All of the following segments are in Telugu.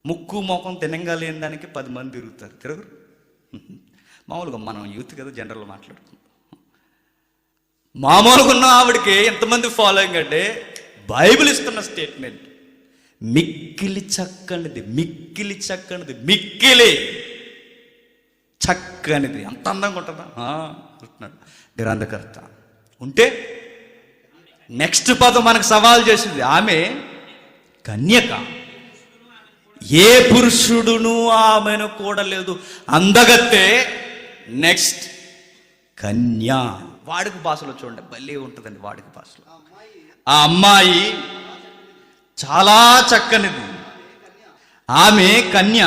ముక్కు మొఖం తినంగా లేని దానికి 10 మంది తిరగరు. మామూలుగా మనం యూత్ కదా, జనరల్ మాట్లాడుకుంటాం. మామూలుగా ఉన్న ఆవిడకి ఎంతమంది ఫాలోయింగ్ అంటే బైబిల్ ఇస్తున్న స్టేట్మెంట్, మిక్కిలి చక్కనిది, మిక్కిలి చక్కనిది, మిక్కిలి చక్కనిది. అంత అందంగా ఉంటుందా అంటున్నాడు గ్రంథకర్త. ఉంటే నెక్స్ట్ పదం మనకు సవాల్ చేసింది, ఆమె కన్యక, ఏ పురుషుడును ఆమెను కూడలేదు, అందగత్తే. నెక్స్ట్ కన్య. వాడుక భాషలో చూడండి, భలే ఉంటుందండి వాడుక భాషలో. ఆ అమ్మాయి చాలా చక్కనిది, ఆమె కన్య,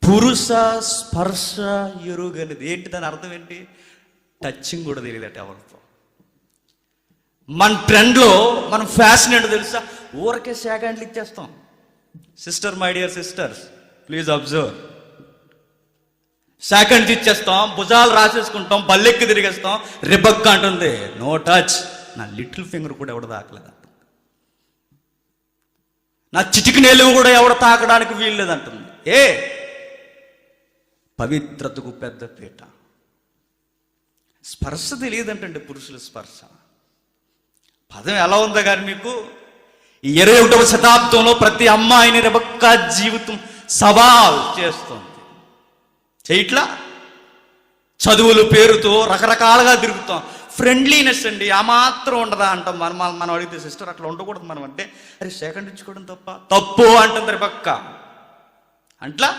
పురుష స్పర్శ ఎరుగనిది. ఏంటి దాని అర్థం ఏంటి? టచింగ్ కూడా తెలియదట ఎవరితో. మన ట్రెండ్లో మన ఫ్యాషన్ ఏంటో తెలుసా? ఊరకే సెకండ్లు ఇచ్చేస్తాం. Sister, my dear sisters, please observe. Seconds ఇచ్చేస్తాం, భుజాలు రాసేసుకుంటాం, బల్లెక్కి తిరిగేస్తాం. రిబక్క అంటుంది నో టచ్. నా లిటిల్ ఫింగర్ కూడా ఎవడ తాకలేదు, నా చిటికి నేలువు కూడా ఎవడ తాకడానికి వీల్లేదంటుంది. పవిత్రతకు పెద్ద పీట. స్పర్శ తెలియదంటండి, పురుషుల స్పర్శ. పదం ఎలా ఉందో కానీ మీకు, ఈ 21వ శతాబ్దంలో ప్రతి అమ్మాయిని రెబెక్క జీవితం సవాల్ చేస్తుంది. చేయట్లా? చదువుల పేరుతో రకరకాలుగా తిరుగుతాం. ఫ్రెండ్లీనెస్ అండి, ఆ మాత్రం ఉండదా అంటాం. మనం అడిగితే సిస్టర్ అట్లా ఉండకూడదు మనం అంటే, అరే సెకండ్ ఇచ్చుకోవడం తప్పు అంటుంది రెబెక్క. అంట్లా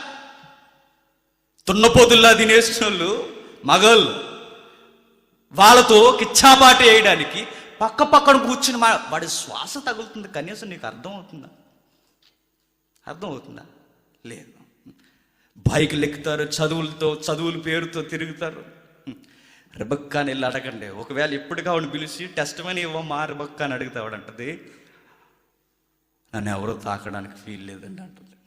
తున్నపోతుల్లా తినేసిన వాళ్ళు మగళ్ళు, వాళ్ళతో కిచ్చాపాటి వేయడానికి పక్క పక్కన కూర్చుని వాడి శ్వాస తగులుతుంది. కనీసం నీకు అర్థమవుతుందా? లేదు. బైకులు ఎక్కుతారు, చదువుల పేరుతో తిరుగుతారు. రెబెక్కాని వెళ్ళి అడగండి. ఒకవేళ ఎప్పుడు కావాలని పిలిచి టెస్ట్ మనీ ఇవ్వమ్మా రెబెక్కా అని అడుగుతావాడంటది, నన్ను ఎవరో తాకడానికి ఫీల్ లేదండి అంటుంది.